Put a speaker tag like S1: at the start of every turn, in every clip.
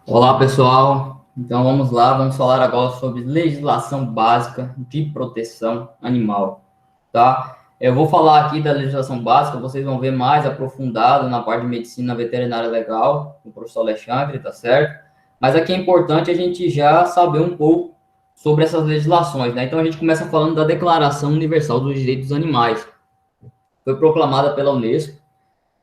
S1: Olá, pessoal. Então vamos lá, vamos falar agora sobre legislação básica de proteção animal, tá? Eu vou falar aqui da legislação básica, vocês vão ver mais aprofundado na parte de medicina veterinária legal, com o professor Alexandre, tá certo? Mas aqui é importante a gente já saber um pouco sobre essas legislações, né? Então a gente começa falando da Declaração Universal dos Direitos dos Animais. Foi proclamada pela Unesco,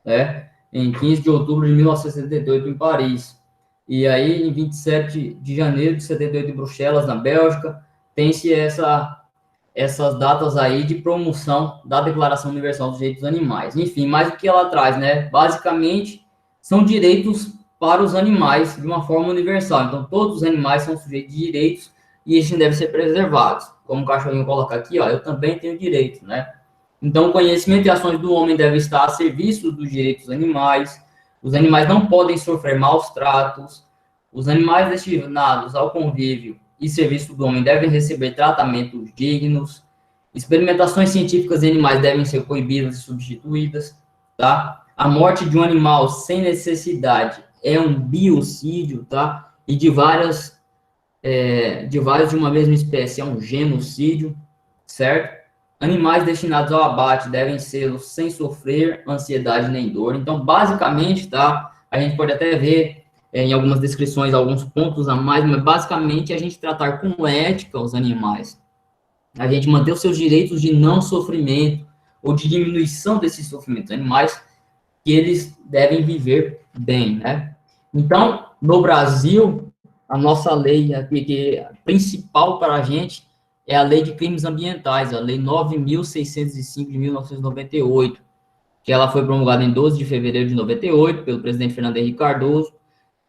S1: né, em 15 de outubro de 1978, em Paris. E aí, em 27 de janeiro de 78, em Bruxelas, na Bélgica, tem-se essas datas aí de promoção da Declaração Universal dos Direitos dos Animais. Enfim, mais o que ela traz, né? Basicamente, são direitos para os animais de uma forma universal. Então, todos os animais são sujeitos de direitos e estes devem ser preservados. Como o cachorrinho coloca aqui, ó, eu também tenho direitos, né? Então, o conhecimento e ações do homem devem estar a serviço dos direitos dos animais. Os animais não podem sofrer maus tratos. Os animais destinados ao convívio e serviço do homem devem receber tratamentos dignos. Experimentações científicas em animais devem ser proibidas e substituídas, tá? A morte de um animal sem necessidade é um biocídio, tá? E de vários de uma mesma espécie é um genocídio, certo? Animais destinados ao abate devem ser sem sofrer ansiedade nem dor. Então, basicamente, tá? A gente pode até ver em algumas descrições alguns pontos a mais, mas basicamente a gente tratar com ética os animais, a gente manter os seus direitos de não sofrimento ou de diminuição desses sofrimentos animais, que eles devem viver bem, né? Então, no Brasil, a nossa lei aqui, que é principal para a gente, é a Lei de Crimes Ambientais, a Lei 9.605 de 1998, que ela foi promulgada em 12 de fevereiro de 98 pelo presidente Fernando Henrique Cardoso,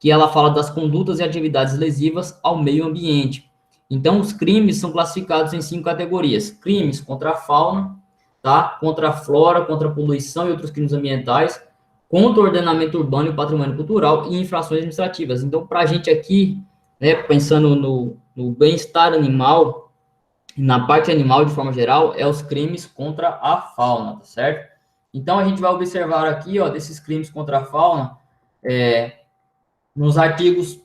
S1: que ela fala das condutas e atividades lesivas ao meio ambiente. Então, os crimes são classificados em 5 categorias: crimes contra a fauna, tá? Contra a flora, contra a poluição e outros crimes ambientais, contra o ordenamento urbano e o patrimônio cultural e infrações administrativas. Então, para a gente aqui, né, pensando no bem-estar animal, na parte animal de forma geral, é os crimes contra a fauna, tá certo? Então, a gente vai observar aqui, ó, desses crimes contra a fauna, nos artigos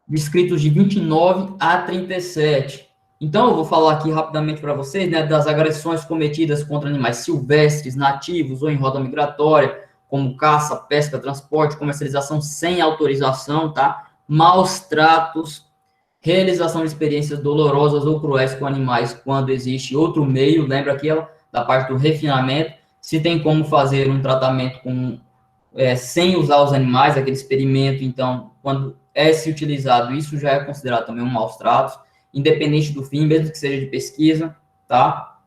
S1: descritos de 29 a 37. Então, eu vou falar aqui rapidamente para vocês, né, das agressões cometidas contra animais silvestres, nativos ou em rota migratória, como caça, pesca, transporte, comercialização sem autorização, tá? Maus tratos, realização de experiências dolorosas ou cruéis com animais quando existe outro meio, lembra aquela da parte do refinamento, se tem como fazer um tratamento sem usar os animais, aquele experimento, então, quando é se utilizado, isso já é considerado também um maus tratos, independente do fim, mesmo que seja de pesquisa, tá?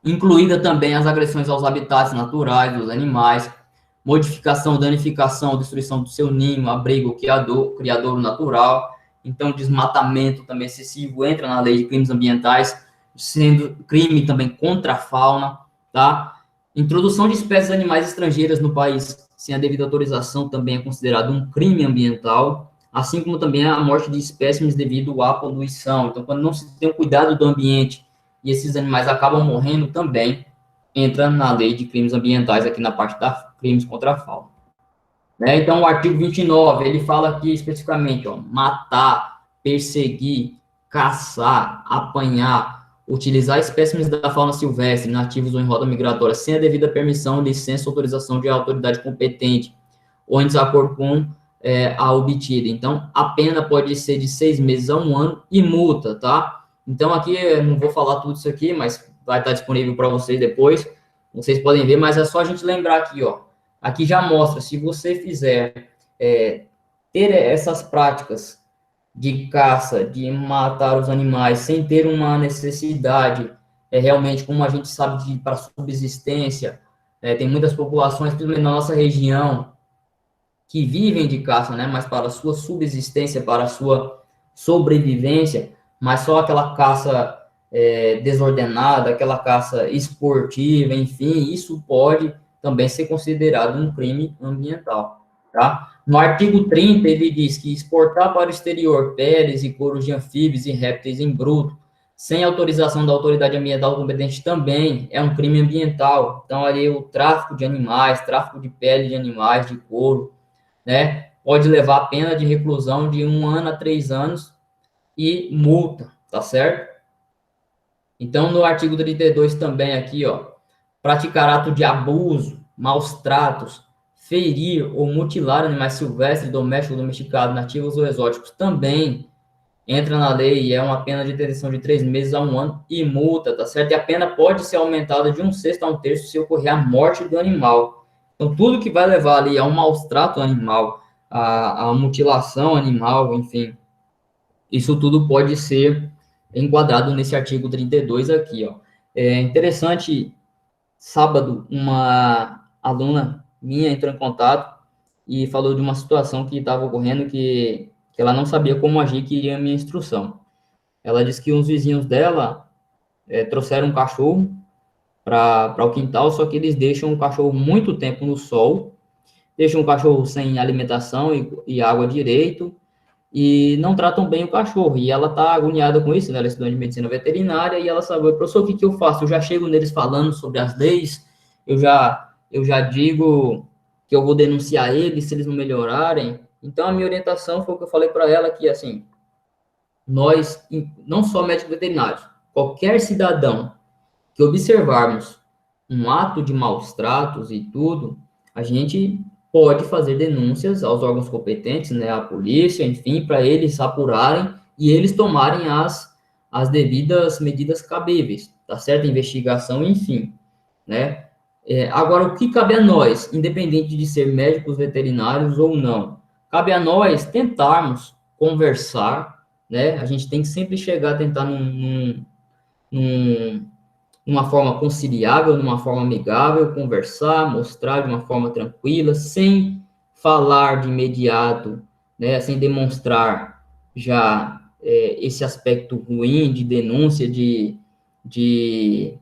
S1: Incluída também as agressões aos habitats naturais dos animais, modificação, danificação, destruição do seu ninho, abrigo, criadouro natural, então desmatamento também excessivo entra na lei de crimes ambientais, sendo crime também contra a fauna, tá? Introdução de espécies animais estrangeiras no país sem a devida autorização também é considerado um crime ambiental, assim como também a morte de espécimes devido à poluição. Então, quando não se tem o cuidado do ambiente e esses animais acabam morrendo também, entra na lei de crimes ambientais aqui na parte da crimes contra a fauna. Né? Então, o artigo 29, ele fala aqui especificamente, ó, matar, perseguir, caçar, apanhar, utilizar espécimes da fauna silvestre, nativos ou em rota migratória, sem a devida permissão, licença ou autorização de autoridade competente, ou em desacordo com a obtida. Então, a pena pode ser de 6 meses a 1 ano e multa, tá? Então, aqui, eu não vou falar tudo isso aqui, mas vai estar disponível para vocês depois. Vocês podem ver, mas é só a gente lembrar aqui, ó. Aqui já mostra, se você fizer ter essas práticas de caça, de matar os animais sem ter uma necessidade, realmente, como a gente sabe, para subsistência, tem muitas populações, principalmente na nossa região, que vivem de caça, né, mas para a sua subsistência, para a sua sobrevivência, mas só aquela caça desordenada, aquela caça esportiva, enfim, isso pode também ser considerado um crime ambiental, tá? No artigo 30, ele diz que exportar para o exterior peles e couros de anfíbios e répteis em bruto, sem autorização da autoridade ambiental competente, também é um crime ambiental. Então, ali, o tráfico de animais, tráfico de pele de animais, de couro, né? pode levar a pena de reclusão de 1 ano a 3 anos e multa, tá certo? Então, no artigo 32 também aqui, ó, praticar ato de abuso, maus tratos, ferir ou mutilar animais silvestres, domésticos, domesticados, nativos ou exóticos, também entra na lei e é uma pena de detenção de 3 meses a 1 ano e multa, tá certo? E a pena pode ser aumentada de 1/6 a 1/3 se ocorrer a morte do animal. Então, tudo que vai levar ali a um maus trato animal, a mutilação animal, enfim, isso tudo pode ser enquadrado nesse artigo 32 aqui, ó. É interessante, sábado, uma aluna minha entrou em contato e falou de uma situação que estava ocorrendo que ela não sabia como agir, que iria a minha instrução. Ela disse que uns vizinhos dela trouxeram um cachorro para o quintal, só que eles deixam o cachorro muito tempo no sol, deixam o cachorro sem alimentação e água direito, e não tratam bem o cachorro. E ela está agoniada com isso, né? Ela é estudante de medicina veterinária, e ela sabe, professor, o que eu faço? Eu já chego neles falando sobre as leis, eu já digo que eu vou denunciar eles se eles não melhorarem. Então, a minha orientação foi o que eu falei para ela, que, assim, nós, não só médicos veterinários, qualquer cidadão que observarmos um ato de maus tratos e tudo, a gente pode fazer denúncias aos órgãos competentes, né, à polícia, enfim, para eles apurarem e eles tomarem as devidas medidas cabíveis, tá certo? Investigação, enfim, né? Agora, o que cabe a nós, independente de ser médicos veterinários ou não? Cabe a nós tentarmos conversar, né? A gente tem que sempre chegar a tentar num, numa forma conciliável, numa forma amigável, conversar, mostrar de uma forma tranquila, sem falar de imediato, né, sem demonstrar já esse aspecto ruim de denúncia, de, de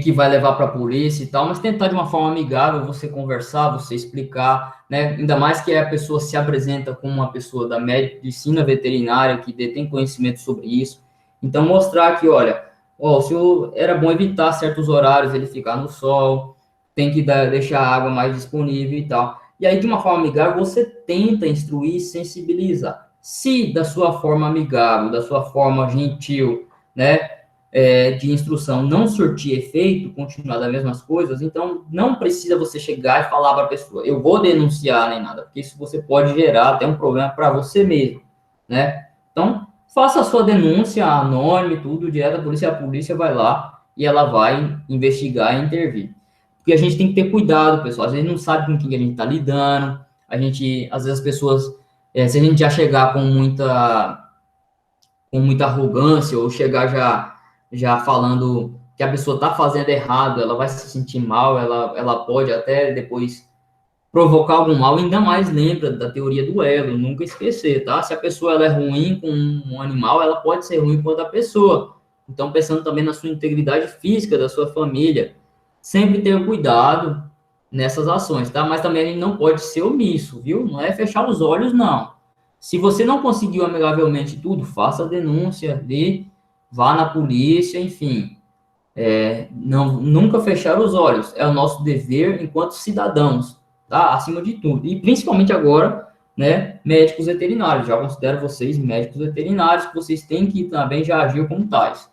S1: que vai levar para a polícia e tal, mas tentar de uma forma amigável, você conversar, você explicar, né, ainda mais que a pessoa se apresenta como uma pessoa da medicina veterinária, que detém conhecimento sobre isso, então mostrar que, olha, o senhor era bom evitar certos horários, ele ficar no sol, tem que deixar a água mais disponível e tal. E aí, de uma forma amigável, você tenta instruir e sensibilizar. Se da sua forma amigável, da sua forma gentil, né, de instrução não surtir efeito, continuar das mesmas coisas, então não precisa você chegar e falar para a pessoa, eu vou denunciar nem nada, porque isso você pode gerar até um problema para você mesmo, né? Então, faça a sua denúncia anônima e tudo, direto à polícia, a polícia vai lá e ela vai investigar e intervir. Porque a gente tem que ter cuidado, pessoal, às vezes não sabe com quem a gente está lidando, às vezes as pessoas, se a gente já chegar com muita arrogância ou chegar já falando que a pessoa está fazendo errado, ela vai se sentir mal, ela pode até depois provocar algum mal, ainda mais lembra da teoria do elo, nunca esquecer, tá? Se a pessoa ela é ruim com um animal, ela pode ser ruim com outra pessoa. Então, pensando também na sua integridade física da sua família, sempre ter cuidado nessas ações, tá? Mas também a gente não pode ser omisso, viu? Não é fechar os olhos, não. Se você não conseguiu amigavelmente tudo, faça a denúncia ali, vá na polícia, enfim. Não, nunca fechar os olhos. É o nosso dever enquanto cidadãos, tá? Acima de tudo. E principalmente agora, né, médicos veterinários. Já considero vocês médicos veterinários, que vocês têm que também já agir como tais,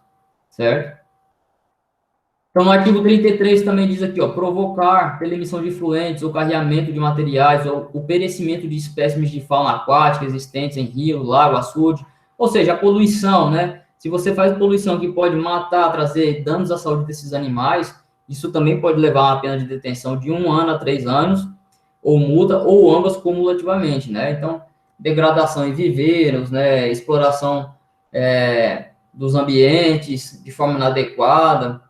S1: certo? Então, no artigo 33 também diz aqui, ó, provocar pela emissão de fluentes ou carreamento de materiais ou o perecimento de espécimes de fauna aquática existentes em rio, lago, açude, ou seja, a poluição, né? Se você faz poluição que pode matar, trazer danos à saúde desses animais, isso também pode levar a uma pena de detenção de 1 ano a 3 anos, ou multa, ou ambas cumulativamente, né? Então, degradação em viveiros, né? Exploração dos ambientes de forma inadequada,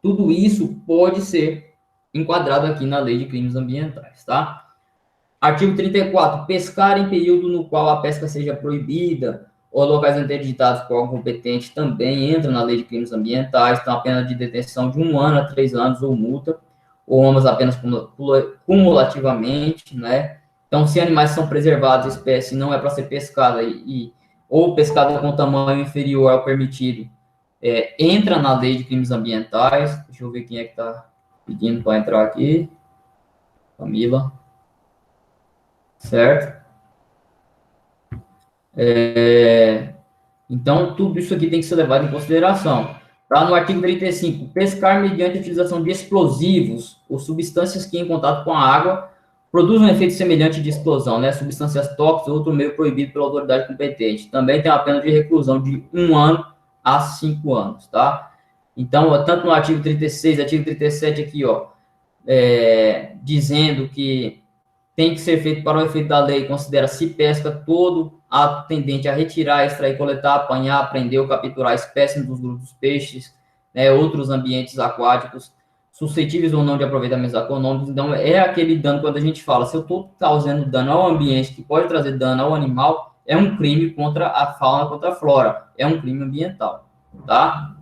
S1: tudo isso pode ser enquadrado aqui na Lei de Crimes Ambientais, tá? Artigo 34. Pescar em período no qual a pesca seja proibida ou locais interditados por órgão competente também entra na Lei de Crimes Ambientais, então a pena de detenção de 1 ano a 3 anos ou multa, ou ambas apenas cumulativamente, né? Então, se animais são preservados, a espécie não é para ser pescada ou pescada com tamanho inferior ao permitido, entra na lei de crimes ambientais. Deixa eu ver quem é que está pedindo para entrar aqui. Camila. certo? Então, tudo isso aqui tem que ser levado em consideração. Tá? No artigo 35, pescar mediante a utilização de explosivos ou substâncias que, em contato com a água, produzem um efeito semelhante de explosão, né? Substâncias tóxicas ou outro meio proibido pela autoridade competente. Também tem a pena de reclusão de 1 ano a 5 anos, tá? Então, tanto no artigo 36, artigo 37 aqui, ó, dizendo que tem que ser feito para o efeito da lei, considera-se pesca todo ato tendente a retirar, extrair, coletar, apanhar, prender ou capturar espécies dos grupos dos peixes, né, outros ambientes aquáticos, suscetíveis ou não de aproveitamentos econômicos. Então, é aquele dano quando a gente fala, se eu estou causando dano ao ambiente que pode trazer dano ao animal, é um crime contra a fauna, contra a flora, é um crime ambiental, tá?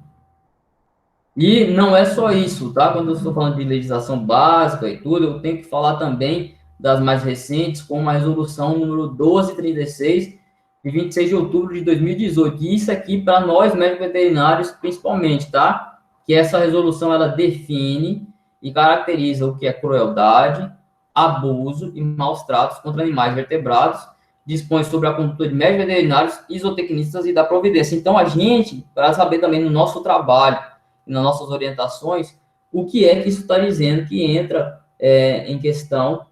S1: E não é só isso, tá? Quando eu estou falando de legislação básica e tudo, eu tenho que falar também das mais recentes, como a resolução número 1236, de 26 de outubro de 2018. E isso aqui, para nós, médicos veterinários, principalmente, tá? Que essa resolução, ela define e caracteriza o que é crueldade, abuso e maus tratos contra animais vertebrados, dispõe sobre a conduta de médicos veterinários, isotecnistas e da providência. Então, a gente, para saber também no nosso trabalho, nas nossas orientações, o que é que isso está dizendo que entra em questão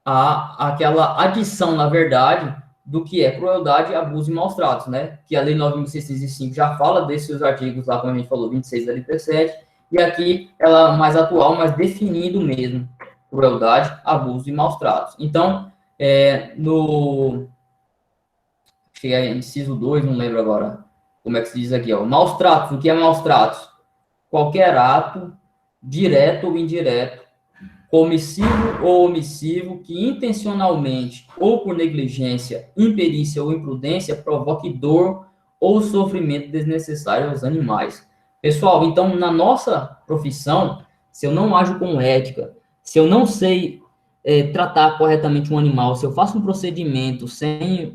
S1: aquela adição, na verdade, do que é crueldade, abuso e maus tratos, né? Que a Lei 9.605 já fala desses artigos lá, como a gente falou, 26 da 37, e aqui ela mais atual, mas definindo mesmo crueldade, abuso e maus tratos. Então, acho que é inciso 2, não lembro agora como é que se diz aqui, ó. Maus tratos, o que é maus tratos? Qualquer ato, direto ou indireto, comissivo ou omissivo, que intencionalmente ou por negligência, imperícia ou imprudência provoque dor ou sofrimento desnecessário aos animais. Pessoal, então, na nossa profissão, se eu não ajo com ética, se eu não sei tratar corretamente um animal, se eu faço um procedimento sem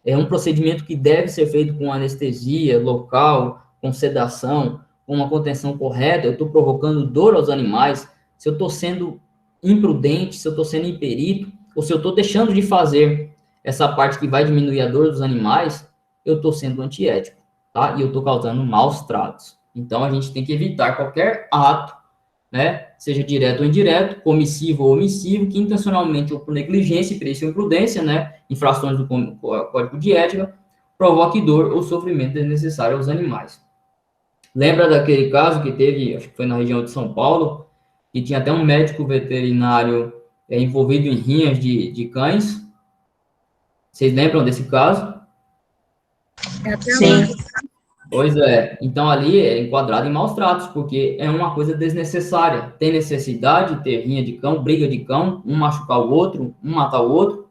S1: um procedimento que deve ser feito com anestesia local, com sedação, com uma contenção correta, eu estou provocando dor aos animais, se eu estou sendo imprudente, se eu estou sendo imperito, ou se eu estou deixando de fazer essa parte que vai diminuir a dor dos animais, eu estou sendo antiético, tá? E eu estou causando maus tratos. Então, a gente tem que evitar qualquer ato, né, seja direto ou indireto, comissivo ou omissivo, que intencionalmente ou por negligência, imperícia ou imprudência, né, infrações do Código de Ética, provoque dor ou sofrimento desnecessário aos animais. Lembra daquele caso que teve, acho que foi na região de São Paulo, que tinha até um médico veterinário envolvido em rinhas de cães? Vocês lembram desse caso?
S2: Sim.
S1: Pois é, então ali é enquadrado em maus tratos, porque é uma coisa desnecessária. Tem necessidade de ter rinha de cão, briga de cão, um machucar o outro, um matar o outro,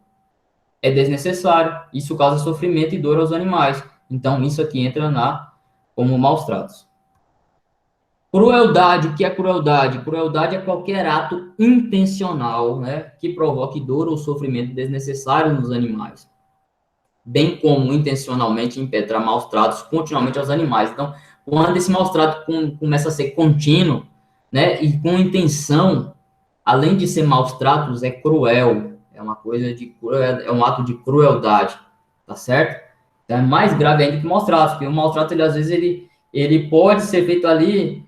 S1: é desnecessário. Isso causa sofrimento e dor aos animais. Então, isso aqui entra como maus tratos. Crueldade, o que é crueldade? Crueldade é qualquer ato intencional, né, que provoque dor ou sofrimento desnecessário nos animais, bem como intencionalmente impetrar maus tratos continuamente aos animais. Então, quando esse maus trato começa a ser contínuo, né, e com intenção, além de ser maus tratos, é cruel, é uma coisa é um ato de crueldade, tá certo? Então, é mais grave ainda que o maus tratos, porque o maus trato, ele, às vezes, ele pode ser feito ali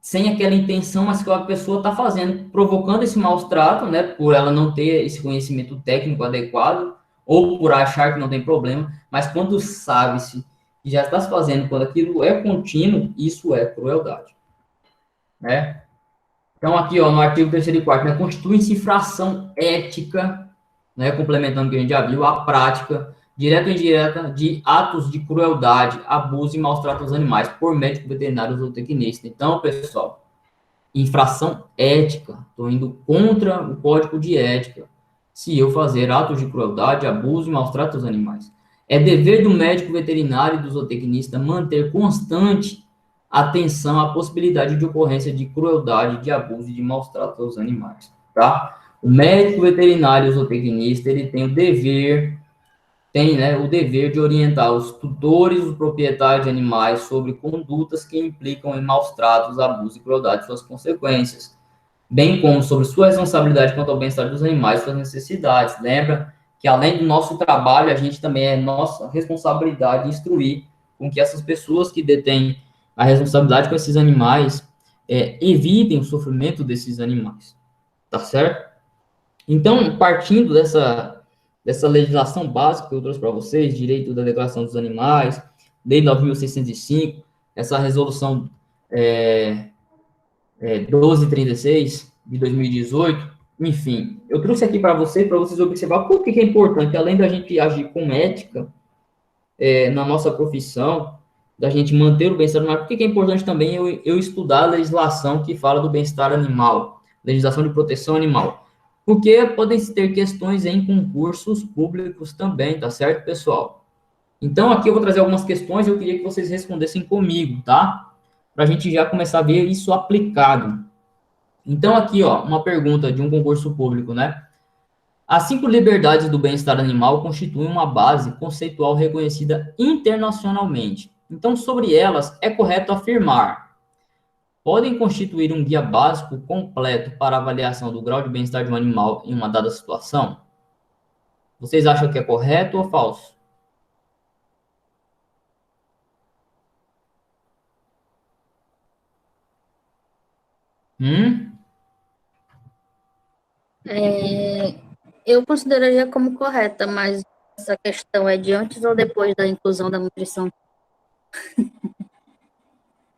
S1: sem aquela intenção, mas que a pessoa está fazendo, provocando esse maus trato, né, por ela não ter esse conhecimento técnico adequado, ou por achar que não tem problema, mas quando sabe-se que já está se fazendo, quando aquilo é contínuo, isso é crueldade, né? Então, aqui, ó, no artigo 3º e 4º, né, constitui-se infração ética, né, complementando o que a gente já viu, a prática, direta ou indireta, de atos de crueldade, abuso e maus tratos aos animais, por médico veterinário ou tecnista. Então, pessoal, infração ética, estou indo contra o código de ética, se eu fazer atos de crueldade, abuso e maus tratos aos animais. É dever do médico veterinário e do zootecnista manter constante atenção à possibilidade de ocorrência de crueldade, de abuso e de maus tratos aos animais, tá? O médico veterinário e o zootecnista, ele tem o dever de orientar os tutores, os proprietários de animais sobre condutas que implicam em maus tratos, abuso e crueldade e suas consequências. bem como sobre sua responsabilidade quanto ao bem-estar dos animais e suas necessidades. Lembra que, além do nosso trabalho, a gente também é nossa responsabilidade instruir com que essas pessoas que detêm a responsabilidade com esses animais evitem o sofrimento desses animais, tá certo? Então, partindo dessa legislação básica que eu trouxe para vocês, direito da declaração dos animais, Lei 9.605, essa resolução é, 1236 de 2018, enfim, eu trouxe aqui para vocês observar por que é importante, além da gente agir com ética na nossa profissão, da gente manter o bem-estar animal, por que é importante também eu estudar a legislação que fala do bem-estar animal, legislação de proteção animal, porque podem ter questões em concursos públicos também, tá certo, pessoal? Então, aqui eu vou trazer algumas questões e eu queria que vocês respondessem comigo, tá? Para a gente já começar a ver isso aplicado. Então, aqui, ó, uma pergunta de um concurso público, né? As 5 liberdades do bem-estar animal constituem uma base conceitual reconhecida internacionalmente. Então, sobre elas, é correto afirmar: podem constituir um guia básico completo para avaliação do grau de bem-estar de um animal em uma dada situação? Vocês acham que é correto ou falso? Hum?
S2: Eu consideraria como correta, mas essa questão é de antes ou depois da inclusão da nutrição?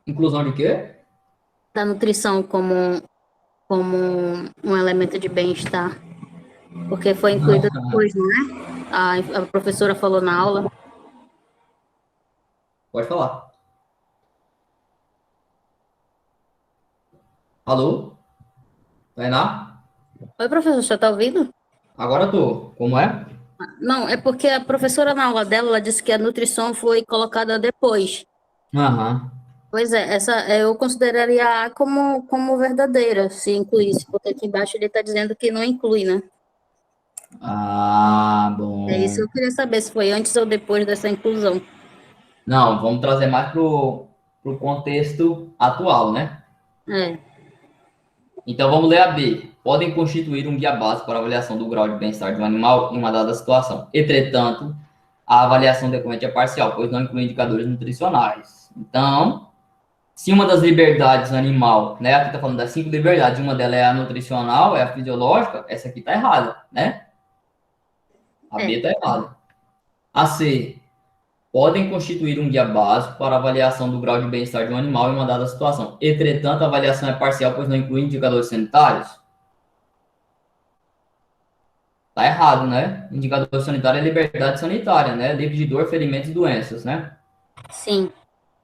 S1: Inclusão de quê?
S2: Da nutrição como um elemento de bem-estar, porque foi incluída depois, não é? A professora falou na aula.
S1: Pode falar. Alô? Tainá?
S2: Oi, professor, você está ouvindo?
S1: Agora tô. Como é?
S2: Não, é porque a professora na aula dela, ela disse que a nutrição foi colocada depois.
S1: Aham.
S2: Pois é, essa eu consideraria A como verdadeira, se incluísse, porque aqui embaixo ele está dizendo que não inclui, né?
S1: Ah,
S2: É isso que
S1: bom.
S2: eu queria saber, se foi antes ou depois dessa inclusão.
S1: Não, vamos trazer mais pro contexto atual, né?
S2: É,
S1: Então vamos ler a B. Podem constituir um guia básico para avaliação do grau de bem-estar de um animal em uma dada situação. Entretanto, a avaliação decorrente é parcial, pois não inclui indicadores nutricionais. Então, se uma das liberdades animal, né? Aqui está falando das 5 liberdades, uma delas é a nutricional, é a fisiológica, essa aqui está errada, né? A B
S2: é.
S1: está errada. A C. Podem constituir um guia básico para avaliação do grau de bem-estar de um animal em uma dada situação. Entretanto, a avaliação é parcial, pois não inclui indicadores sanitários. Tá errado, né? Indicador sanitário é liberdade sanitária, né? Livre de dor, ferimentos e doenças, né?
S2: Sim,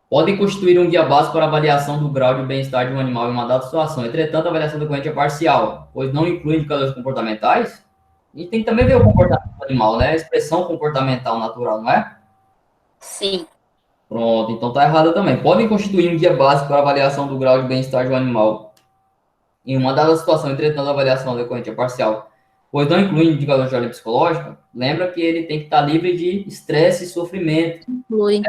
S1: Podem constituir um guia básico para avaliação do grau de bem-estar de um animal em uma dada situação. Entretanto, a avaliação do cliente é parcial, pois não inclui indicadores comportamentais. E tem que também ver o comportamento do animal, né? A expressão comportamental natural, não é?
S2: sim.
S1: Pronto, então tá errado também. Podem constituir um guia básico para avaliação do grau de bem-estar de um animal em uma dada situação, entretanto, a avaliação decorrente é parcial, pois não inclui indicador de ordem psicológica. Lembra que ele tem que estar livre de estresse e sofrimento,
S2: Inclui.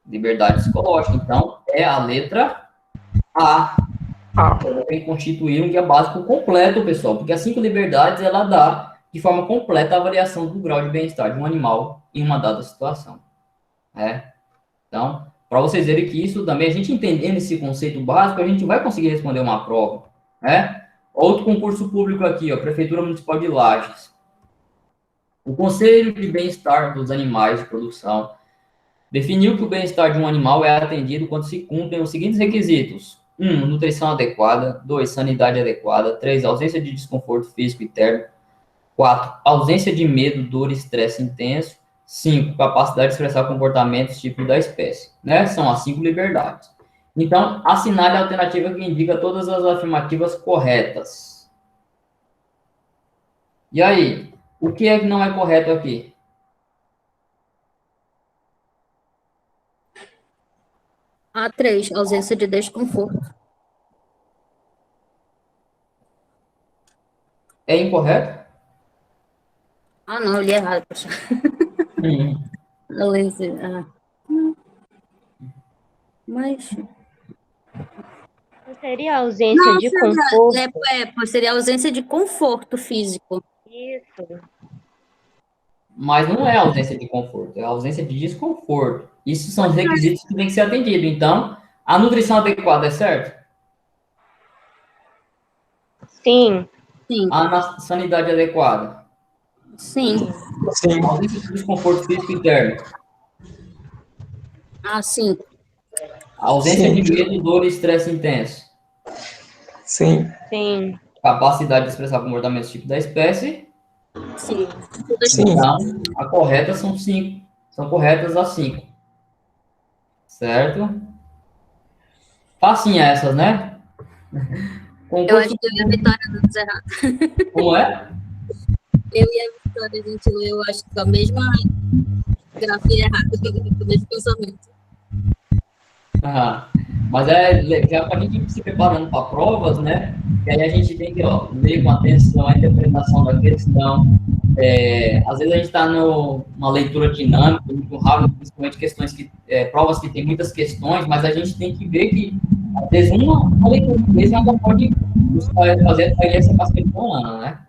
S1: liberdade psicológica. Então, é a letra A. Tem que constituir um guia básico completo, pessoal, porque as 5 liberdades ela dá de forma completa a avaliação do grau de bem-estar de um animal em uma dada situação. Né? Então, para vocês verem que isso também, a gente entendendo esse conceito básico, a gente vai conseguir responder uma prova, né? Outro concurso público aqui, ó, Prefeitura Municipal de Lages. O Conselho de Bem-Estar dos Animais de Produção definiu que o bem-estar de um animal é atendido quando se cumprem os seguintes requisitos: 1. Nutrição adequada. 2. Sanidade adequada. 3. Ausência de desconforto físico e térmico. 4. Ausência de medo, dor e estresse intenso. 5. Capacidade de expressar comportamentos típicos da espécie. Né? São as 5 liberdades. Então, assinale a alternativa que indica todas as afirmativas corretas. E aí? O que é que não é correto aqui?
S2: A3, ausência de desconforto.
S1: É incorreto?
S2: Ah, não, eu li errado, professor.
S1: Hum.
S2: Mas
S3: Seria a ausência
S2: Não,
S3: de conforto?
S2: seria a ausência de conforto físico.
S3: Isso.
S1: Mas não é ausência de conforto, é ausência de desconforto. Isso são os requisitos que têm que ser atendidos. Então, a nutrição adequada é certo?
S3: Sim.
S2: Sim,
S1: A sanidade adequada?
S2: sim.
S4: Sim,
S1: Ausência de desconforto físico e térmico?
S2: Ah, sim.
S1: Ausência
S4: sim,
S1: de medo, dor e estresse intenso?
S4: sim,
S3: Sim.
S1: Capacidade de expressar comportamentos típicos da espécie?
S2: Sim.
S4: sim,
S1: Então, a correta são 5. São corretas as 5. Certo? Facinha essas, né?
S2: Eu acho
S1: Concurso
S2: que eu e a
S1: público.
S2: Vitória damos errado.
S1: Como é?
S2: Eu e a Vitória, a gente leu, acho que com a mesma grafia errada, com o mesmo pensamento.
S1: Aham. Mas é já para a gente ir se preparando para provas, né? E aí a gente tem que ler com atenção a interpretação da questão. Às vezes a gente está numa leitura dinâmica, muito rápido, principalmente questões provas que tem muitas questões, mas a gente tem que ver que às vezes uma leitura de vez ainda pode fazer a diferença para a ano, né?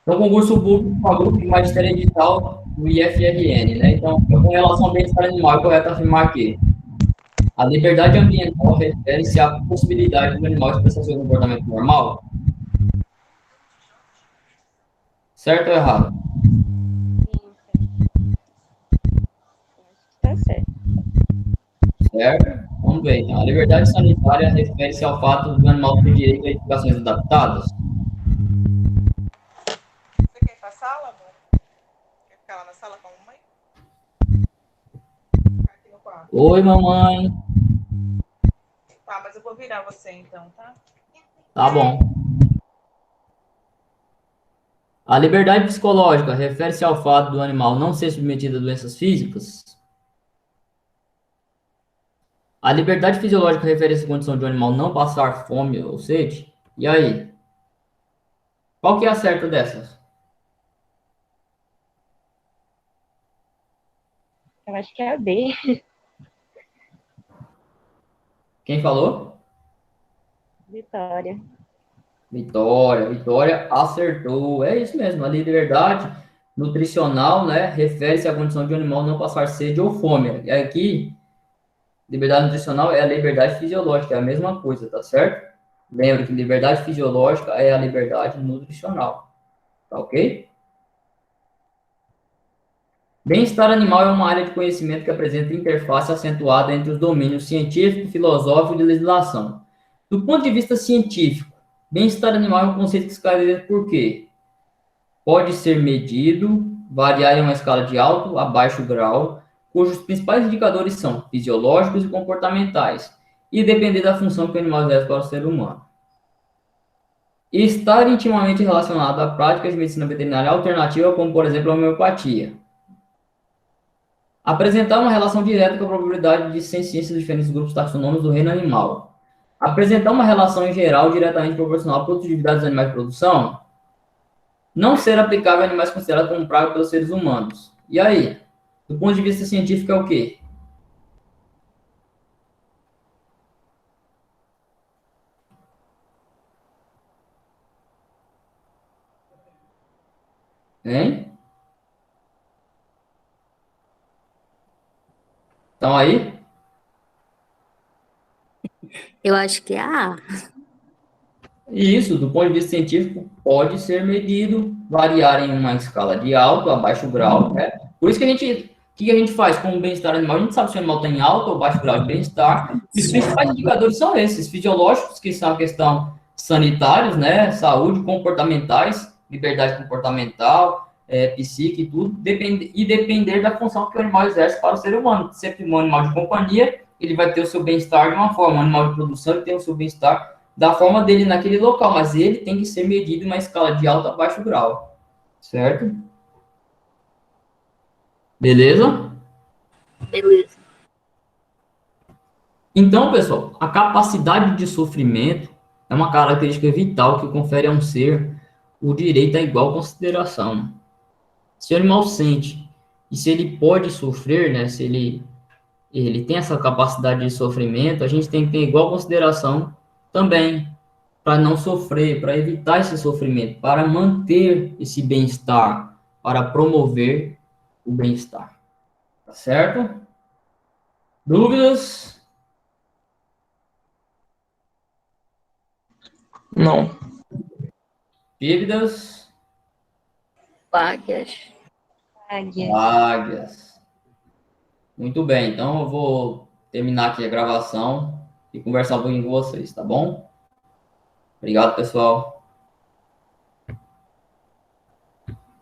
S1: Então, concurso público para grupo de magistério digital do IFRN, né? Então, com relação ao bem-estar animal, é correto afirmar que a liberdade ambiental refere-se à possibilidade do animal expressar seu comportamento normal? Certo ou errado?
S3: Tá certo.
S1: Certo? Vamos ver. Então, a liberdade sanitária refere-se ao fato do animal ter direito a edificações adaptadas?
S5: Você quer ir pra sala, amor? Quer ficar lá na sala com a mamãe? Ficar aqui no quarto.
S1: Oi, mamãe.
S5: Tá, mas eu vou virar você então, tá?
S1: Tá bom. A liberdade psicológica refere-se ao fato do animal não ser submetido a doenças físicas? A liberdade fisiológica refere-se à condição de um animal não passar fome ou sede? E aí? Qual que é a certa dessas?
S3: Eu acho que é a B.
S1: Quem falou?
S3: Vitória.
S1: Vitória acertou. É isso mesmo, a liberdade nutricional, né, refere-se à condição de um animal não passar sede ou fome. E aqui, liberdade nutricional é a liberdade fisiológica, é a mesma coisa, tá certo? Lembra que liberdade fisiológica é a liberdade nutricional, tá ok? Bem-estar animal é uma área de conhecimento que apresenta interface acentuada entre os domínios científico, filosófico e de legislação. Do ponto de vista científico, bem-estar animal é um conceito que se caracteriza por quê? Pode ser medido, variar em uma escala de alto a baixo grau, cujos principais indicadores são fisiológicos e comportamentais, e depender da função que o animal exerce para o ser humano. Estar intimamente relacionado a práticas de medicina veterinária alternativa, como, por exemplo, a homeopatia. Apresentar uma relação direta com a probabilidade de ciências de diferentes grupos taxonômicos do reino animal. Apresentar uma relação em geral diretamente proporcional à produtividade dos animais de produção. Não ser aplicável a animais considerados como praga pelos seres humanos. E aí? Do ponto de vista científico é o quê? Hein? Estão aí?
S2: Eu acho que é a A.
S1: Isso, do ponto de vista científico, pode ser medido, variar em uma escala de alto a baixo grau, né? Por isso que o que a gente faz com o bem-estar animal? A gente sabe se o animal tem alto ou baixo grau de bem-estar, e os principais indicadores são esses, fisiológicos, que são a questão sanitários, né? Saúde, comportamentais, liberdade comportamental, psique e tudo, e depender da função que o animal exerce para o ser humano. Sempre um animal de companhia, ele vai ter o seu bem-estar de uma forma, um animal de produção, ele tem o seu bem-estar da forma dele naquele local, mas ele tem que ser medido em uma escala de alto a baixo grau, certo? Beleza?
S2: Beleza.
S1: Então, pessoal, a capacidade de sofrimento é uma característica vital que confere a um ser o direito à igual consideração. Se o animal sente e se ele pode sofrer, né, se ele ele tem essa capacidade de sofrimento, a gente tem que ter igual consideração também para não sofrer, para evitar esse sofrimento, para manter esse bem-estar, para promover o bem-estar. Tá certo? Dúvidas?
S4: Não.
S1: Dívidas?
S2: Vagas.
S3: Águia.
S1: Vagas. Muito bem, então eu vou terminar aqui a gravação e conversar um pouquinho com vocês, tá bom? Obrigado, pessoal.